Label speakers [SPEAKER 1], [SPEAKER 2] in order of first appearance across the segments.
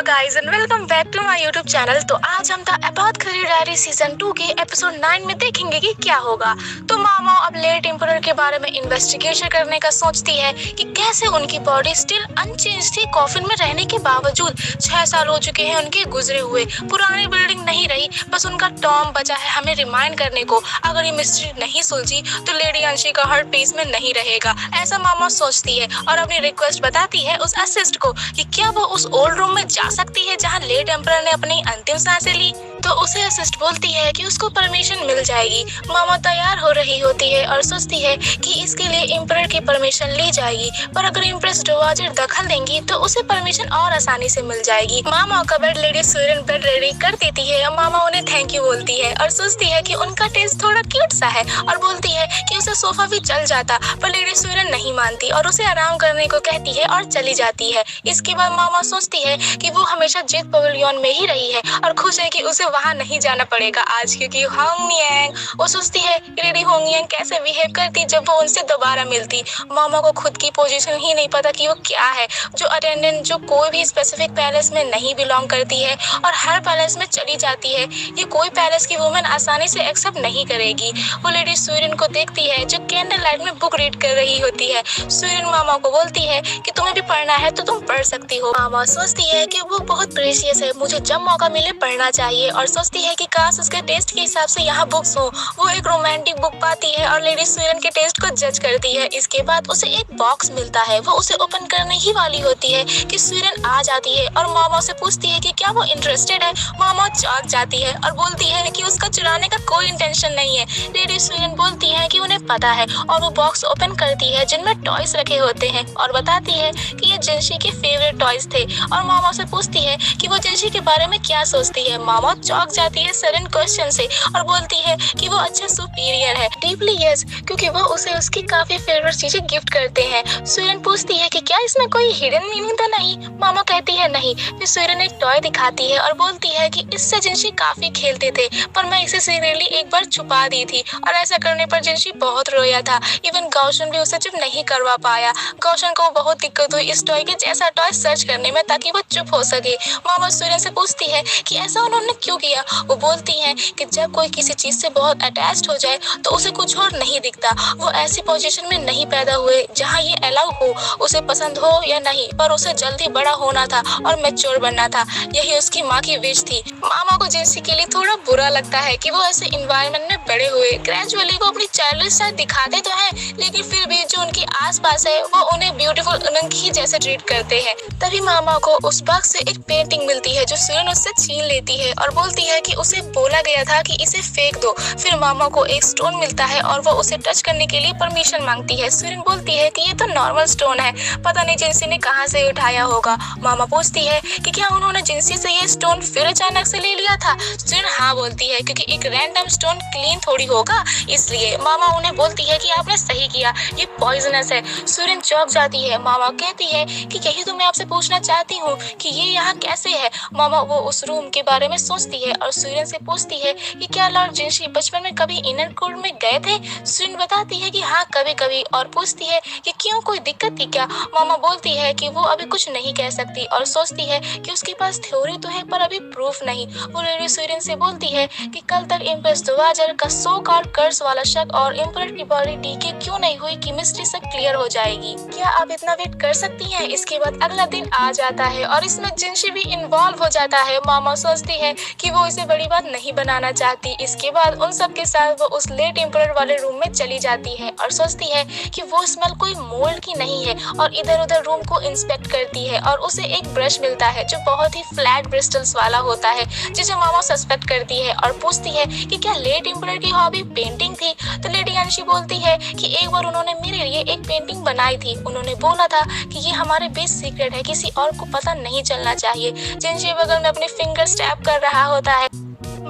[SPEAKER 1] Hello guys and welcome back to my YouTube channel. तो आज हम द अबाउट खरी डायरी सीजन 2 के एपिसोड 9 में देखेंगे कि क्या होगा। तो मामा अब लेट एम्परर के बारे में इन्वेस्टिगेशन करने का सोचती है कि कैसे उनकी बॉडी स्टिल अनचेंज थी कॉफिन में रहने के बावजूद। 6 साल हो चुके हैं उनके गुजरे हुए, पुरानी बिल्डिंग नहीं रही, बस उनका टॉम बचा है हमें रिमाइंड करने को। अगर ये मिस्ट्री नहीं सुलझी तो लेडी अंशी का हार्ट पीस में नहीं रहेगा, ऐसा मामा सोचती है और अपनी रिक्वेस्ट बताती है उस असिस्ट को कि क्या वो उस ओल्ड रूम में जा सकती है जहां लेट एम्परर ने अपनी अंतिम सांसें ली। तो उसे असिस्ट बोलती है कि उसको परमिशन मिल जाएगी। मामा तैयार हो रही होती है और सोचती है कि इसके लिए एम्परर की परमिशन ली जाएगी, पर अगर इम्प्रेस डोवाजर दखल देंगी तो उसे परमिशन और आसानी से मिल जाएगी। मामा का बेड लेडी सुरन बेड रेडी कर देती है। मामा उन्हें थैंक यू बोलती है और सोचती है कि उनका टेस्ट थोड़ा क्यूट सा है और बोलती है कि उसे सोफा भी चल जाता, पर लेडी सुरन नहीं मानती और उसे आराम करने को कहती है और चली जाती है। इसके बाद मामा सोचती है कि वो हमेशा जीत पवेलियन में ही रही है और खुश है कि उसे वहाँ नहीं जाना पड़ेगा आज, क्योंकि होंगयांग वो सोचती है कि लेडी होंगयांग कैसे बिहेव करती जब वो उनसे दोबारा मिलती। मामा को खुद की पोजीशन ही नहीं पता कि वो क्या है, जो अटेंडेंट जो कोई भी स्पेसिफिक पैलेस में नहीं बिलोंग करती है और हर पैलेस में चली जाती है। ये कोई पैलेस की वुमेन आसानी से एक्सेप्ट नहीं करेगी। वो लेडी सुरन को देखती है जो कैंडल लाइट में बुक रीड कर रही होती है। सुरन मामा को बोलती है कि तुम्हें भी पढ़ना है तो तुम पढ़ सकती हो। मामा सोचती है कि वो बहुत प्रेशियस है, मुझे जब मौका मिले पढ़ना चाहिए और सोचती है कि काश उसके टेस्ट के हिसाब से यहाँ बुक्स हो। वो एक रोमांटिक बुक पाती है और लेडी सुरन के टेस्ट को जज करती है। इसके बाद उसे एक बॉक्स मिलता है, वो उसे ओपन करने ही वाली होती है कि सुरन आ जाती है और मामा से पूछती है कि क्या वो इंटरेस्टेड है। मामा चौंक जाती है और बोलती है कि उसका चुराने का कोई इंटेंशन नहीं है। लेडी सुरन बोलती है कि उन्हें पता है और वो बॉक्स ओपन करती है जिनमें टॉयज रखे होते हैं और बताती है कि ये जिनशी के फेवरेट टॉयज थे और मामा से पूछती है कि वो जिनशी के बारे में क्या सोचती है। मामा चौंक जाती है सडन क्वेश्चन से और बोलती है कि वो अच्छा सुपीरियर है। डीपली यस, क्योंकि वो उसे उसकी काफी फेवरेट चीजें गिफ्ट करते हैं। सुरन पूछती है कि क्या इसमें कोई हिडन मीनिंग तो नहीं। मामा कहती है नहीं। फिर सुरन एक टॉय दिखाती है और बोलती है कि इससे जिनशी काफी खेलते थे, पर मैं इसे सीक्रेटली एक बार छुपा दी थी और ऐसा करने पर जिनशी बहुत रोया था। इवन गौशन भी उसे चुप नहीं करवा पाया। गौशन को बहुत दिक्कत हुई इस टॉय के जैसा टॉय सर्च करने में ताकि वो चुप हो सके। मामा सुरन से पूछती है कि ऐसा उन्होंने क्यों किया। वो बोलती है कि जब कोई किसी चीज से बहुत अटैच्ड हो जाए तो उसे कुछ और नहीं दिखता। वो ऐसी पोजीशन में नहीं पैदा हुए जहाँ ये अलाउ हो, उसे पसंद हो या नहीं, पर उसे जल्दी बड़ा होना था और मैच्योर बनना था। यही उसकी माँ की विश थी। मामा को जिनसी के लिए थोड़ा बुरा लगता है कि वो ऐसे इन्वायरमेंट में बड़े हुए। ग्रेजुअली वो अपनी चाइल्डहुड साइड दिखाते तो हैं, लेकिन फिर भी जो उनके आसपास है वो उन्हें ब्यूटीफुल उनंग ही जैसे ट्रीट करते हैं। तभी मामा को उस बॉक्स से एक पेंटिंग मिलती है जो सुरन उससे छीन लेती है और बोलती है कि उसे बोला गया था कि इसे फेंक दो। फिर मामा को एक स्टोन मिलता है और वो उसे टच करने के लिए परमिशन मांगती है। सुरन बोलती है कि ये तो नॉर्मल स्टोन है, पता नहीं जिनसी ने कहाँ से उठाया होगा। मामा पूछती है कि क्या उन्होंने जिनसी से ये स्टोन फिर अचानक से ले लिया था। सुरन हाँ बोलती है, क्योंकि एक रैंडम स्टोन क्लीन थोड़ी होगा, इसलिए। मामा उन्हें बोलती है कि आपने सही किया, ये पॉइजनस है। सुरन चौंक जाती है। मामा कहती है कि यही तो मैं आपसे पूछना चाहती हूँ कि ये यहाँ कैसे है। मामा वो उस रूम के बारे में सोचती है और सुरन से पूछती है कि क्या लॉर्ड जिनशी बचपन में कभी इनर कोर्ट में गए थे। सुरन बताती है कि हाँ कभी कभी और पूछती है कि क्यों, कोई दिक्कत थी क्या। मामा बोलती है कि वो अभी कुछ नहीं कह सकती और सोचती है कि उसके पास थ्योरी तो है पर अभी प्रूफ नहीं। वो लेडी सुरन से बोलती है कि कल तक इम्प्रेस डोवाजर का सो कॉल्ड कर्स वाला शक और एम्परर की बॉडी डीके क्यों नहीं हुई कि मिस्ट्री सब क्लियर हो जाएगी। क्या आप इतना वेट कर सकती हैं। इसके बाद अगला दिन आ जाता है और इसमें जिनशी भी इन्वॉल्व हो जाता है। मामा सोचती है कि वो इसे बड़ी बात नहीं बनाना चाहती। इसके बाद उन सब के साथ वो उस लेट एम्परर वाले रूम में चली जाती है और सोचती है कि वो स्मेल कोई मोल्ड की नहीं है और इधर उधर रूम को इंस्पेक्ट करती है और उसे एक ब्रश मिलता है जो बहुत ही फ्लैट ब्रिस्टल्स वाला होता है, जिसे मामा सस्पेक्ट करती है और पूछती है कि क्या लेट एम्परर की हॉबी पेंटिंग थी। तो लेडी अंशी बोलती है कि एक बार उन्होंने मेरे लिए एक पेंटिंग बनाई थी, उन्होंने बोला था कि ये हमारे बेस्ट सीक्रेट है, किसी और को पता नहीं चलना चाहिए। जिनशी बगल में अपने फिंगर स्टैप कर रहा होता है।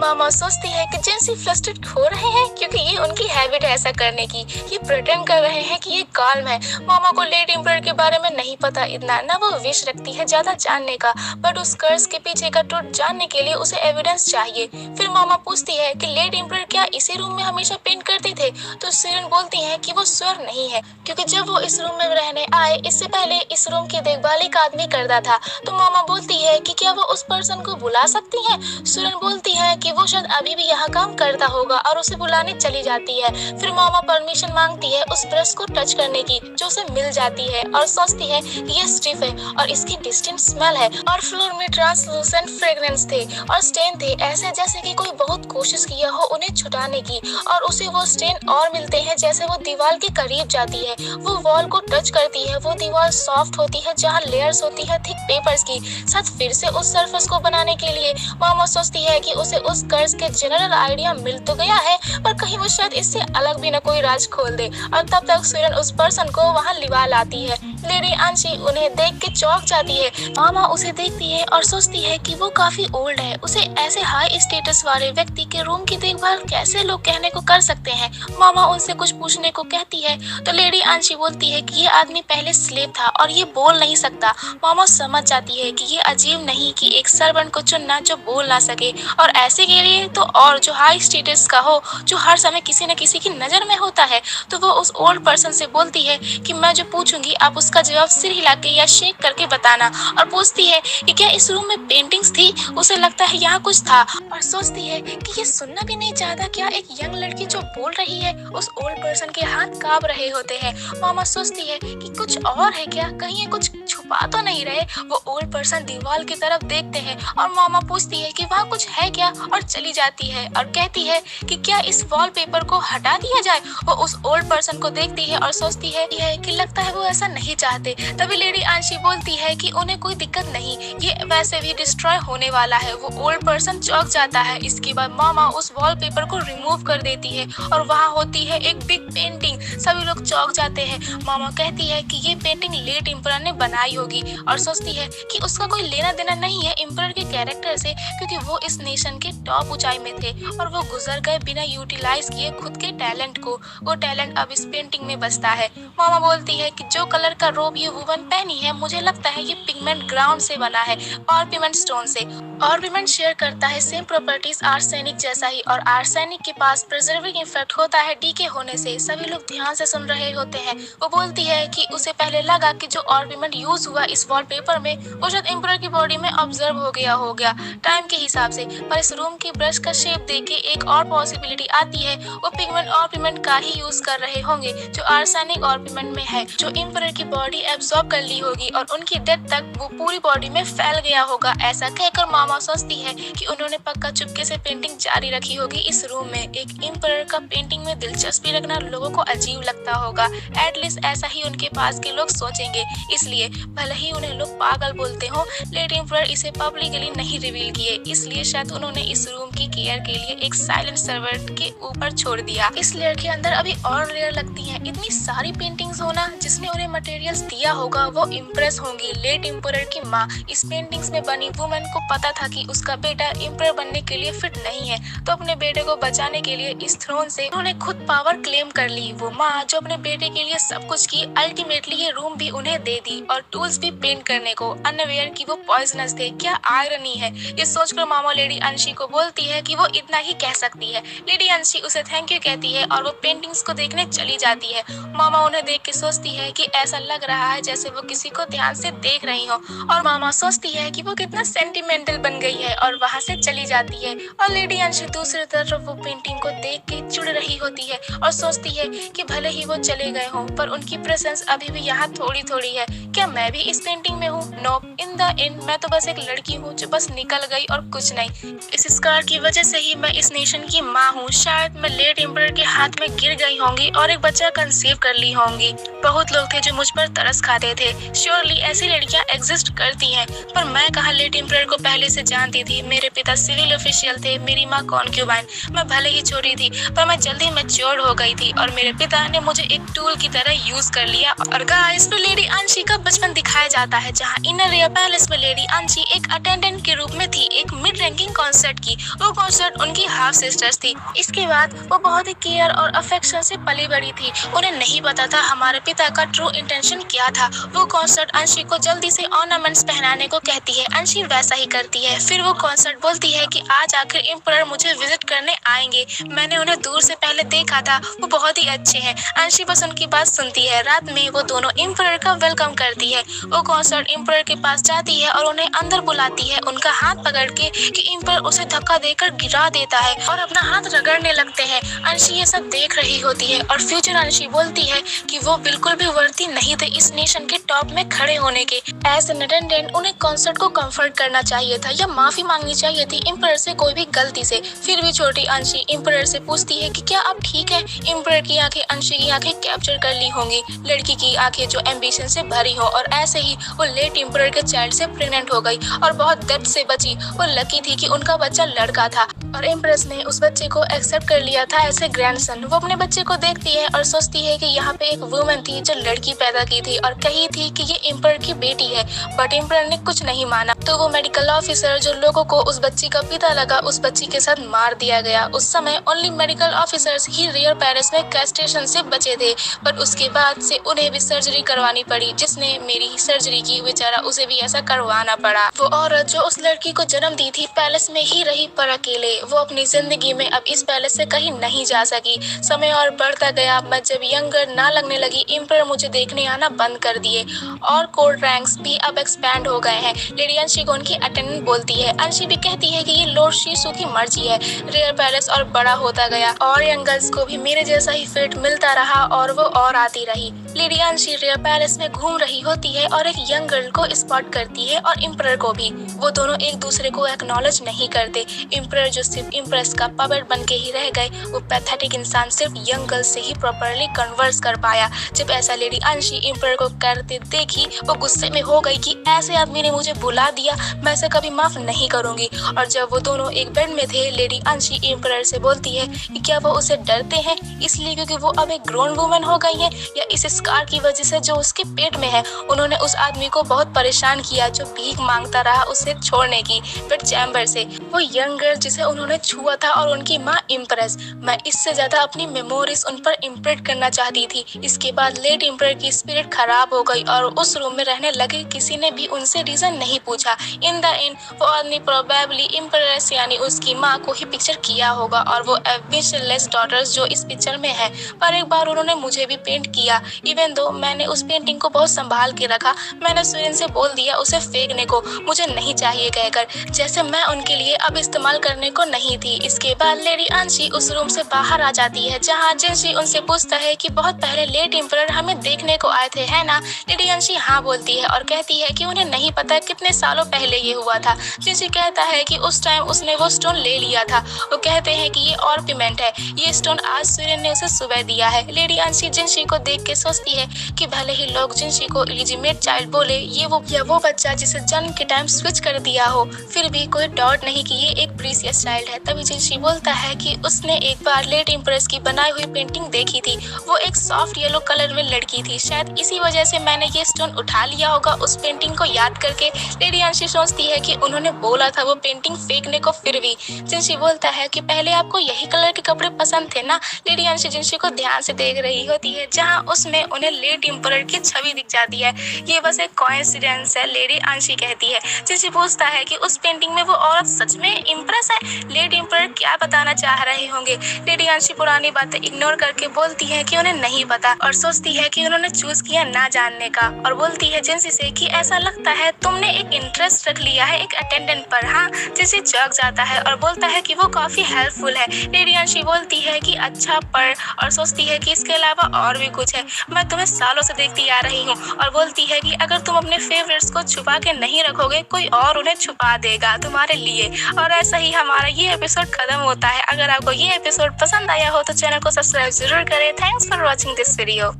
[SPEAKER 1] मामा सोचती है कि जेंसी फ्रस्ट्रेट हो रहे हैं क्योंकि ये उनकी हैबिट है ऐसा करने की। ये प्रिटेंड कर रहे हैं कि ये काल्म है। मामा को लेट एम्परर के बारे में नहीं पता इतना, ना वो विश रखती है ज्यादा जानने का, बट उस कर्स के पीछे का ट्रुथ जानने के लिए उसे एविडेंस चाहिए। फिर मामा पूछती है कि लेट एम्परर क्या इसी रूम में हमेशा पेंट करते थे, तो सिरन बोलती है कि वो श्योर नहीं है क्योंकि जब वो इस रूम में रहने आए इससे पहले इस रूम की देखभाल एक आदमी करता था। तो मामा बोलती है कि क्या वो उस पर्सन को बुला सकती है। सुरन बोलती है कि वो शायद अभी भी यहाँ काम करता होगा और उसे बुलाने चली जाती है। फिर मामा परमिशन मांगती है उस ब्रश को टच करने की जो उसे मिल जाती है और सोचती है कि ये स्टिफ है और इसकी डिस्टिंक्ट स्मेल है और फ्लोर में ट्रांसलूसेंट फ्रेग्रेंस थे और स्टेन थे, ऐसे जैसे कि कोई बहुत कोशिश किया हो उन्हें छुटाने की। और उसे वो स्टेन और मिलते हैं जैसे वो दीवार के करीब जाती है, वो वॉल को टच करती है, वो दीवार सॉफ्ट होती है जहाँ लेयर्स होती है थिक पेपर्स की। साथ फिर से उस सरफेस को बनाने के लिए मामा सोचती है कि उसे उस कर्ज के जनरल आइडिया मिल तो गया है पर कहीं वो शायद इससे अलग भी न कोई राज खोल दे। और तब तक सुरन उस पर्सन को वहाँ लिवा लाती है। लेडी अंशी उन्हें देख के चौंक जाती है। मामा उसे देखती है और सोचती है कि वो काफी ओल्ड है, उसे ऐसे हाई स्टेटस वाले व्यक्ति के रूम की देखभाल कैसे लोग कहने को कर सकते हैं। मामा उनसे कुछ पूछने को कहती है तो लेडी अंशी बोलती है कि ये आदमी पहले स्लेव था और ये बोल नहीं सकता। मामा समझ जाती है कि ये अजीब नहीं कि एक सर्वेंट को चुनना जो बोल ना सके और ऐसे के लिए तो और जो हाई स्टेटस का हो, जो हर समय किसी न किसी की नजर में होता है। तो वो उस ओल्ड पर्सन से बोलती है कि मैं जो पूछूंगी आप उसका जवाब सिर हिला के या शेक करके बताना। और पूछती है कि क्या इस रूम में पेंटिंग्स थी, उसे लगता है यहाँ कुछ था। और सोचती है कि ये सुनना भी नहीं चाहता क्या एक यंग लड़की जो बोल रही है। उस ओल्ड पर्सन के हाथ कांप रहे होते हैं। मामा सोचती है कि कुछ और है क्या, कहीं ये कुछ छुपा तो नहीं रहे। वो ओल्ड पर्सन दीवार की तरफ देखते हैं और मामा पूछती है कि वहाँ कुछ है क्या और चली जाती है और कहती है कि क्या इस वॉलपेपर को हटा दिया जाए। वो उस ओल्ड पर्सन को देखती है और सोचती है कि लगता है वो ऐसा नहीं चाहते। तभी लेडी अंशी बोलती है कि उन्हें कोई दिक्कत नहीं, ये वैसे भी डिस्ट्रॉय होने वाला है। वो ओल्ड पर्सन चौंक जाता है। इसके बाद मामा उस वॉलपेपर को रिमूव कर देती है और वहाँ होती है एक बिग पेंटिंग। सभी लोग चौंक जाते हैं। मामा कहती है कि ये पेंटिंग लेट एम्परर ने बनाई होगी और सोचती है कि उसका कोई लेना देना नहीं है एम्परर के कैरेक्टर से क्योंकि वो इस नेशन के टॉप ऊंचाई में थे और वो गुजर गए बिना यूटिलाइज किए खुद के टैलेंट को। वो टैलेंट अब इस पेंटिंग में बसता है। मामा बोलती है कि जो कलर का रोब ये वुमन पहनी है मुझे लगता है ये पिगमेंट ग्राउंड से बना है और पिगमेंट स्टोन से। और पिगमेंट शेयर करता है सेम प्रॉपर्टीज आर्सेनिक जैसा ही और आर्सेनिक के पास प्रिजर्विंग इफेक्ट होता है डीके होने से। सभी लोग ध्यान से सुन रहे होते हैं। वो बोलती है कि उसे पहले लगा कि जो ऑर्नामेंट यूज हुआ इस वॉलपेपर में वो शायद एम्परर की बॉडी में ऑब्जर्व हो गया टाइम के हिसाब से, पर इस रूम की ब्रश का शेप देख के एक और पॉसिबिलिटी आती है वो पिगमेंट और पिगमेंट का ही यूज कर रहे होंगे जो आर्सेनिक और पिगमेंट में है, जो एम्परर की बॉडी एब्जॉर्ब कर ली होगी और उनकी डेथ तक वो पूरी बॉडी में फैल गया होगा। ऐसा कहकर मामा सोचती है कि उन्होंने पक्का चुपके से पेंटिंग जारी रखी होगी इस रूम में। एक एम्परर का पेंटिंग में दिलचस्पी रखना लोगों को अजीब लगता होगा, एटलीस्ट ऐसा ही उनके पास के लोग सोचेंगे। इसलिए भले ही उन्हें लोग पागल बोलते हो, लेट एम्परर इसे पब्लिकली नहीं रिवील किए, इसलिए शायद उन्होंने इस रूम की केयर के लिए एक साइलेंट सर्वेंट के ऊपर छोड़ दिया। इस लेयर के अंदर अभी और लेयर लगती है। इतनी सारी पेंटिंग्स होना जिसने उन्हें मटेरियल्स दिया होगा वो इम्प्रेस होंगी लेट एम्परर की माँ। इस पेंटिंग्स में बनी वुमन को पता था कि उसका बेटा एम्परर बनने के लिए फिट नहीं है, तो अपने बेटे को बचाने के लिए इस थ्रोन से उन्होंने खुद पावर क्लेम कर ली। वो माँ जो अपने बेटे के लिए सब कुछ की, अल्टीमेटली ये रूम भी उन्हें दे दी और टूल्स भी पेंट करने को, अनअवेयर कि वो पॉइजनस थे। क्या आयरनी है। ये सोचकर मामा लेडी अंशी को बोलती है कि वो इतना ही कह सकती है। लेडी अंशी उसे थैंक यू कहती है और वो पेंटिंग्स को देखने चली जाती है। मामा उन्हें देख के सोचती है कि ऐसा लग रहा है जैसे वो किसी को ध्यान से देख रही हो और मामा सोचती है कि वो कितना सेंटिमेंटल बन गई है और वहाँ से चली जाती है। और लेडी अंशी दूसरी तरफ वो पेंटिंग को देख के चिढ़ रही होती है और सोचती है कि भले ही वो चले गए हों पर उनकी प्रेजेंस अभी भी यहाँ थोड़ी थोड़ी है। क्या मैं भी इस पेंटिंग में हूँ? नो, इन द एंड मैं तो बस एक लड़की हूँ जो बस निकल गई और कुछ नहीं। इस स्कार की वजह से ही मैं इस नेशन की माँ हूँ। शायद मैं लेट एम्परर के हाथ में गिर गई होंगी और एक बच्चा कंसीव कर ली होंगी। बहुत लोग थे जो मुझ पर तरस खाते थे। श्योरली ऐसी लड़कियां एग्जिस्ट करती हैं, पर मैं कहाँ लेट एम्परर को पहले से जानती थी। मेरे पिता सिविल ऑफिशियल थे, मेरी माँ कॉन्क्यूबाइन। मैं भले ही छोटी थी पर मैं जल्दी मैच्योर हो गई थी और मेरे पिता ने मुझे एक टूल की तरह यूज कर लिया। और गाइस तो लेडी अंशी का बचपन दिखाया जाता है जहाँ इनर रिया पैलेस में लेडी अंशी एक अटेंडेंट के रूप में थी एक मिड रैंकिंग कॉन्सर्ट की। थी। वो कॉन्सर्ट उनकी हाफ सिस्टर्स थी। इसके बाद वो बहुत ही केयर और अफेक्शन से पली बड़ी थी। उन्हें नहीं पता था हमारे पिता का ट्रू इंटेंशन क्या था। वो कॉन्सर्ट अंशी को जल्दी से ऑर्नामेंट्स पहनाने को कहती है। अंशी वैसा ही करती है। फिर वो कॉन्सर्ट बोलती है कि आज आखिर एम्परर मुझे विजिट करने आएंगे। मैंने उन्हें दूर से पहले देखा था, वो बहुत ही अच्छे हैं। अंशी बस उनकी बात सुनती है। रात में वो दोनों एम्परर का वेलकम करती है। वो कॉन्सर्ट एम्परर के पास जाती है और उन्हें अंदर बुलाती है, उनका हाथ पकड़ के कि एम्परर उसे धक्का देकर गिरा देता है और अपना हाथ रगड़ने लगते हैं। अंशी ये सब देख रही होती है और फ्यूचर अंशी बोलती है कि वो बिल्कुल भी वर्दी नहीं थे इस नेशन के टॉप में खड़े होने के। एज एन अटेंडेंट उन्हें कॉन्सर्ट को कंफर्ट करना चाहिए था या माफी मांगनी चाहिए थी एम्परर से कोई भी गलती से। फिर भी छोटी अंशी एम्परर से पूछती है कि क्या आप ठीक है। एम्परर की आंखें अंशी की आंखें कैप्चर कर ली होंगी, लड़की की आंखें जो एम्बिशन से भरी हो। और ऐसे ही वो लेट एम्परर के चाइल्ड से प्रेग्नेंट हो गई और बहुत दर्द से बची। वो लकी थी कि उनका बच्चा लड़का था और एम्प्रेस ने उस बच्चे को एक्सेप्ट कर लिया था एज ए ग्रैंडसन। वो अपने बच्चे को देखती है और सोचती है कि यहाँ पे एक वुमन थी जो लड़की पैदा की थी और कही थी कि ये एम्परर की बेटी है, बट एम्परर ने कुछ नहीं माना। तो वो मेडिकल ऑफिसर जो लोगों को उस बच्ची का पिता लगा उस बच्ची के साथ मार दिया गया। उस समय ओनली मेडिकल ऑफिसर्स ही रियल पेरिस में कैस्ट्रेशन से बचे थे, बट उसके बाद से उन्हें भी सर्जरी करवानी पड़ी। जिसने मेरी सर्जरी की बेचारा उसे भी ऐसा करवाना पड़ा। वो औरत जो उस लड़की को जन्म दी थी पैलेस में ही रही पर अकेले। वो अपनी जिंदगी में अब इस पैलेस से कहीं नहीं जा सकी। समय और बढ़ता गया। मैं जब यंगर ना लगने लगी एम्परर मुझे देखने आना बंद कर दिए और कोर्ट रैंक्स भी अब एक्सपैंड हो गए हैं। लेडी अंशी को उनकी अटेंडेंट बोलती है। अंशी भी कहती है कि ये लॉर्ड शीशु की मर्जी है। रियल पैलेस और बड़ा होता गया और यंगर्स को भी मेरे जैसा ही फेट मिलता रहा और वो और आती रही। लेडी अंशी रियल पैलेस में घूम रही होती है और एक यंग गर्ल को स्पॉट करती है और एम्परर को भी। वो दोनों एक दूसरे को एक्नॉलेज नहीं करते। एम्परर जो सिर्फ इम्प्रेस का पपेट बन के ही रह गए, वो पैथेटिक इंसान सिर्फ यंग गर्ल से ही प्रॉपरली कन्वर्स कर पाया। जब ऐसा लेडी अंशी एम्परर को करते देखी वो गुस्से में हो गई कि ऐसे आदमी ने मुझे बुला दिया, मैं इसे कभी माफ नहीं करूंगी। और जब वो दोनों एक बेड में थे लेडी अंशी एम्परर से बोलती है कि क्या वो उसे डरते हैं इसलिए क्योंकि वो अब एक ग्रोन वुमन हो गई है या इस स्कार की वजह से जो उसके पेट में है। उन्होंने उस आदमी को बहुत परेशान किया जो भीख मांगता रहा उसे छोड़ने की बेड चैम्बर से। वो यंग गर्ल जिसे उन्होंने छुआ था और उनकी माँ इम्प्रेस। मैं इससे ज्यादा अपनी मेमोरीज उन पर इम्प्रिंट करना चाहती थी। इसके बाद लेट एम्परर की स्पिरिट खराब हो गई और उस रूम में रहने लगे। किसी ने भी उनसे रीजन नहीं पूछा। इन द एंड वो आदमी प्रोबेबली इम्प्रेस यानी उसकी माँ को ही पिक्चर किया होगा और वो एम्बिशनलेस डॉटर्स जो इस पिक्चर में है। पर एक बार उन्होंने मुझे भी पेंट किया। इवन दो मैंने उस पेंटिंग को बहुत संभाल के रखा। मैंने सुरिन से बोल दिया उसे फेंकने को, मुझे नहीं चाहिए कहकर, जैसे मैं उनके लिए अब इस्तेमाल करने को नहीं थी। इसके बाद लेडी अंशी उस रूम से बाहर आ जाती है जहाँ जिनशी उनसे पूछता है कि बहुत पहले लेट एम्परर हमें देखने को आए थे है ना। लेडी अंशी हाँ बोलती है और कहती है कि उन्हें नहीं पता कितने सालों पहले ये हुआ था। जिनशी कहता है कि उस टाइम उसने वो स्टोन ले लिया था। वो कहते हैं कि ये और पेमेंट है, ये स्टोन आज सुरिन ने उसे सुबह दिया है। लेडी अंशी जिनशी को देख के सोचती है कि भले ही लोग जिनशी को इलिजिमेट चाइल्ड बोले, ये वो बच्चा जिसे जन्म के टाइम स्विच कर दिया हो, फिर भी कोई डाउट नहीं कि ये एक प्रीसियस चाइल्ड है। तभी जिनशी बोलता है कि उसने एक बार लेट एम्प्रेस की बनाई हुई पेंटिंग देखी थी। वो एक सॉफ्ट येलो कलर में लड़की थी, शायद इसी वजह से मैंने ये स्टोन उठा लिया होगा उस पेंटिंग को याद करके। लेडी अंशी सोचती है कि उन्होंने बोला था वो पेंटिंग फेंकने को, फिर भी जिनशी बोलता है कि पहले आपको यही कलर के कपड़े पसंद थे ना। लेडी अंशी जिनशी को ध्यान से देख रही होती है जहाँ उसमें उन्हें लेट एम्परर की छवि दिख जाती है। ये बस एक कोइंसिडेंस है, लेडी अंशी कहती है। जिनशी पूछता है कि उस पेंटिंग में वो औरत सच में इम्प्रेस है। लेट एम्परर क्या बताना चाह रहे होंगे। लेडी अंशी पुरानी बातें इग्नोर करके बोलती है कि उन्हें नहीं पता और सोचती है कि उन्होंने चूज किया ना जानने का। और बोलती है जिनसी से कि ऐसा लगता है तुमने एक इंटरेस्ट रख लिया है एक अटेंडेंट पर। हाँ, जिनसी चौंक जाता है और बोलता है कि वो काफी हेल्पफुल है। लेडी अंशी बोलती है कि अच्छा पर, और सोचती है कि इसके अलावा और भी कुछ है। मैं तुम्हें सालों से देखती आ रही हूँ। और बोलती है कि अगर तुम अपने फेवरेट्स को छुपा के नहीं रखोगे कोई और उन्हें छुपा देगा तुम्हारे लिए। और ऐसा ही हमारा ये एपिसोड खत्म होता है। अगर आपको ये एपिसोड पसंद आया हो तो चैनल को सब्सक्राइब जरूर करें। Thanks for watching this video.